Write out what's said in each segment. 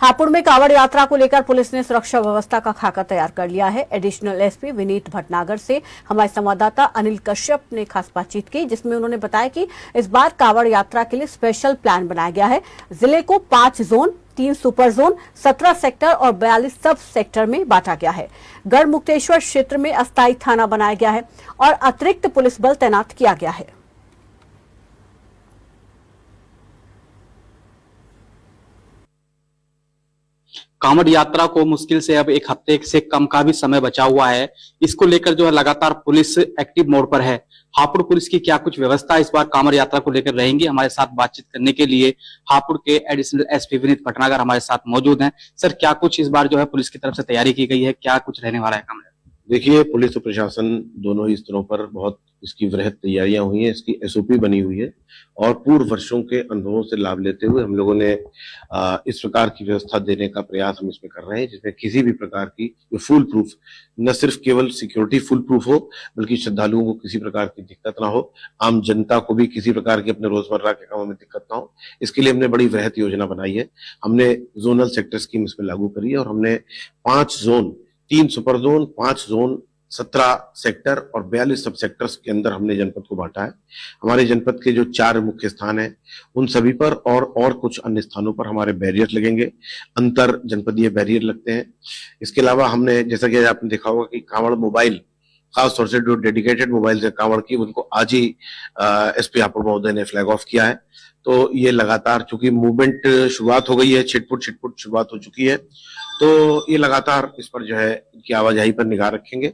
हापुड़ में कांवड़ यात्रा को लेकर पुलिस ने सुरक्षा व्यवस्था का खाका तैयार कर लिया है। एडिशनल एसपी विनीत भटनागर से हमारे संवाददाता अनिल कश्यप ने खास बातचीत की, जिसमें उन्होंने बताया कि इस बार कांवड़ यात्रा के लिए स्पेशल प्लान बनाया गया है। जिले को 5 जोन, 3 सुपर जोन, 17 सेक्टर और 42 सब सेक्टर में बांटा गया है। गढ़मुक्तेश्वर क्षेत्र में अस्थायी थाना बनाया गया है और अतिरिक्त पुलिस बल तैनात किया गया है। कांवड़ यात्रा को मुश्किल से अब 1 हफ्ते से कम का भी समय बचा हुआ है। इसको लेकर जो है लगातार पुलिस एक्टिव मोड पर है। हापुड़ पुलिस की क्या कुछ व्यवस्था इस बार कांवड़ यात्रा को लेकर रहेंगी, हमारे साथ बातचीत करने के लिए हापुड़ के एडिशनल एसपी विनीत भटनागर हमारे साथ मौजूद हैं। सर, क्या कुछ इस बार जो है पुलिस की तरफ से तैयारी की गई है, क्या कुछ रहने वाला है कांवड़? देखिए, पुलिस और प्रशासन दोनों ही स्तरों पर बहुत इसकी वृहद तैयारियां हुई हैं, इसकी एसओपी बनी हुई है और पूर्व वर्षों के अनुभवों से लाभ लेते हुए हम लोगों ने इस प्रकार की व्यवस्था देने का प्रयास हम इसमें कर रहे हैं, जिसमें किसी भी प्रकार की फुल प्रूफ, न सिर्फ केवल सिक्योरिटी फुल प्रूफ हो, बल्कि श्रद्धालुओं को किसी प्रकार की दिक्कत ना हो, आम जनता को भी किसी प्रकार की अपने रोजमर्रा के कामों में दिक्कत ना हो। इसके लिए हमने बड़ी वृहद योजना बनाई है। हमने जोनल सेक्टर स्कीम इसमें लागू करी है और हमने 5 zone, 3 super zone, 5 zone, 17 sector और 42 सब सेक्टर्स के अंदर हमने जनपद को बांटा है। हमारे जनपद के जो 4 मुख्य स्थान हैं, उन सभी पर और कुछ अन्य स्थानों पर हमारे बैरियर लगेंगे, अंतर जनपदीय बैरियर लगते हैं। इसके अलावा हमने, जैसा कि आपने देखा होगा कि कांवड़ मोबाइल, खासतौर से जो डेडिकेटेड मोबाइल है कांवड़ की, उनको आज ही एसपी हापुड़ महोदय ने फ्लैग ऑफ किया है। तो ये लगातार, चूंकि मूवमेंट शुरुआत हो गई है, छिटपुट शुरुआत हो चुकी है, तो ये लगातार इस पर जो है इनकी आवाजाही पर निगाह रखेंगे।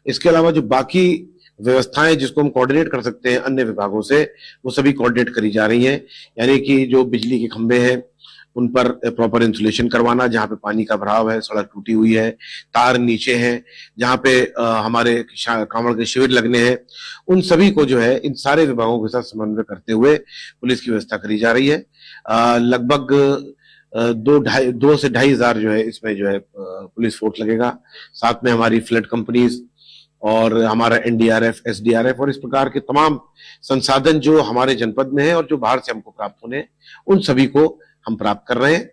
इसके अलावा जो बाकी व्यवस्थाएं जिसको हम कोऑर्डिनेट कर सकते हैं अन्य विभागों से, वो सभी कोऑर्डिनेट करी जा रही हैं। यानी कि जो बिजली के खंभे हैं उन पर प्रॉपर इंसुलेशन करवाना, जहां पे पानी का भराव है, सड़क टूटी हुई है, तार नीचे हैं, जहां पे हमारे कांवड़ के शिविर लगने हैं, उन सभी को जो है इन सारे विभागों के साथ समन्वय करते हुए पुलिस की व्यवस्था करी जा रही है। लगभग 2 से 2.5 हजार जो है इसमें जो है पुलिस फोर्स लगेगा। साथ में हमारी फ्लड कंपनीज और हमारा एनडीआरएफ, एसडीआरएफ और इस प्रकार के तमाम संसाधन जो हमारे जनपद में है और जो बाहर से हमको प्राप्त होने हैं, उन सभी को हम प्राप्त कर रहे हैं।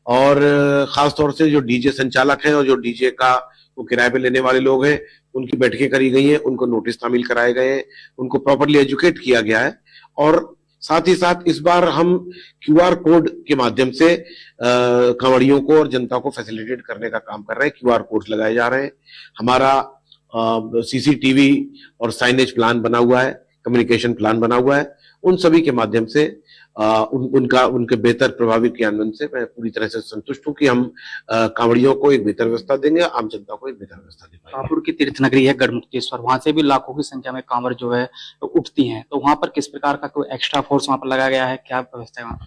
और खासतौर से जो डीजे संचालक हैं और जो डीजे का वो किराए पे लेने वाले लोग हैं, उनकी बैठकें करी गई हैं, उनको नोटिस तामील कराए गए हैं, उनको प्रॉपरली एजुकेट किया गया है। और साथ ही साथ इस बार हम क्यूआर कोड के माध्यम से कांवड़ियों को और जनता को फैसिलिटेट करने का काम कर रहे हैं। क्यूआर कोड लगाए जा रहे हैं। हमारा सीसीटीवी और साइनेज प्लान बना हुआ है, कम्युनिकेशन प्लान बना हुआ है। उन सभी के माध्यम से उनके बेहतर प्रभावी क्रियान्वयन से मैं पूरी तरह से संतुष्ट हूं कि हम कांवड़ियों को एक बेहतर व्यवस्था देंगे, आम जनता को एक बेहतर व्यवस्था दे पाएंगे। हापुड़ की तीर्थ नगरी है गढ़मुक्तेश्वर, वहां से भी लाखों की संख्या में कांवड़ जो है उठती हैं, तो वहां पर किस प्रकार का कोई एक्स्ट्रा फोर्स वहां पर लगाया गया है, क्या व्यवस्था है वहां?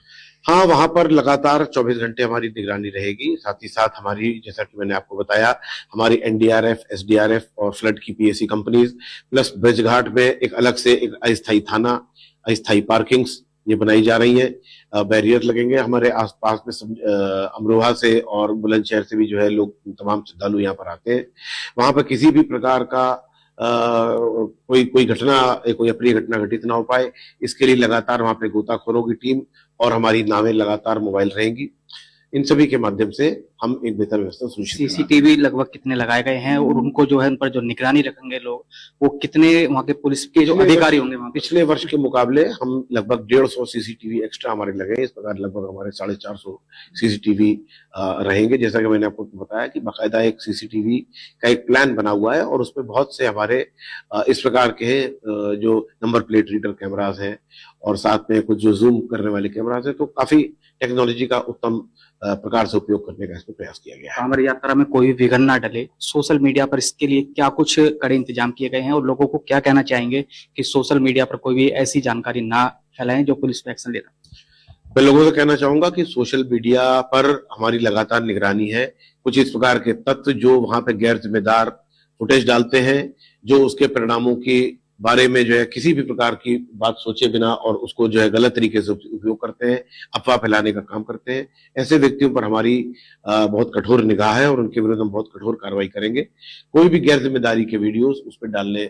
हाँ, वहां पर लगातार 24 घंटे हमारी निगरानी रहेगी। साथ ही साथ हमारी, जैसा कि मैंने आपको बताया, हमारी एनडीआरएफ, एसडीआरएफ और फ्लड की पीएसी कंपनीज, प्लस ब्रजघाट में एक अलग से एक अस्थायी थाना, अस्थायी पार्किंग्स ये बनाई जा रही है। बैरियर लगेंगे। हमारे आसपास में अमरोहा से और बुलंदशहर से भी जो है लोग, तमाम श्रद्धालु यहाँ पर आते हैं। वहां पर किसी भी प्रकार का कोई घटना, कोई अप्रिय घटना घटित ना हो पाए, इसके लिए लगातार वहां पे गोताखोरों की टीम और हमारी नावें लगातार मोबाइल रहेंगी। इन सभी के माध्यम से हम एक बेहतर व्यवस्था सुनिश्चित करेंगे। सीसीटीवी लगभग कितने लगाए गए हैं और उनको जो है उन पर जो निगरानी रखेंगे लोग, वो कितने वहाँ के पुलिस के जो अधिकारी होंगे वहाँ? पिछले वर्ष के मुकाबले हम लगभग 150 सीसीटीवी एक्स्ट्रा हमारे लगे हैं। इस प्रकार लगभग हमारे 450 सीसीटीवी रहेंगे। जैसा कि मैंने आपको बताया कि बाकायदा एक सीसीटीवी का एक प्लान बना हुआ है और उसमें बहुत से हमारे इस प्रकार के जो नंबर प्लेट रीडर कैमराज हैं और साथ में कुछ जो जूम करने वाले कैमराज हैं, तो काफी टेक्नोलॉजी का उत्तम प्रकार से उपयोग करने का इसमें प्रयास किया गया है। कांवड़ यात्रा में कोई विघ्न ना डले, सोशल मीडिया पर इसके लिए क्या कुछ कड़े इंतजाम किए गए हैं और लोगों को क्या कहना चाहेंगे कि सोशल मीडिया पर कोई भी ऐसी जानकारी ना फैलाएं जो पुलिस पे एक्शन लेना? मैं लोगों से कहना चाहूंगा कि सोशल मीडिया पर हमारी लगातार निगरानी है। कुछ इस प्रकार के तत्व जो वहां पे गैर जिम्मेदार फुटेज डालते हैं, जो उसके परिणामों की बारे में जो है किसी भी प्रकार की बात सोचे बिना और उसको जो है गलत तरीके से उपयोग करते हैं, अफवाह फैलाने का काम करते हैं, ऐसे व्यक्तियों पर हमारी बहुत कठोर निगाह है और उनके विरुद्ध हम बहुत कठोर कार्रवाई करेंगे। कोई भी गैर जिम्मेदारी के वीडियोस उस पर डालने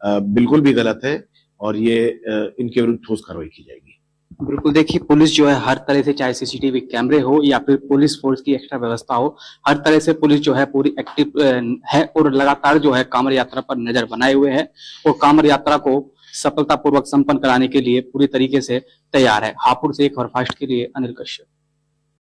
बिल्कुल भी गलत है और ये इनके विरुद्ध ठोस कार्रवाई की जाएगी। बिल्कुल, देखिए पुलिस जो है हर तरह से, चाहे सीसीटीवी कैमरे हो या फिर पुलिस फोर्स की एक्स्ट्रा व्यवस्था हो, हर तरह से पुलिस जो है पूरी एक्टिव है और लगातार जो है कांवड़ यात्रा पर नजर बनाए हुए है और कांवड़ यात्रा को सफलतापूर्वक संपन्न कराने के लिए पूरी तरीके से तैयार है। हापुड़ से एक और फास्ट के लिए अनिल कश्यप।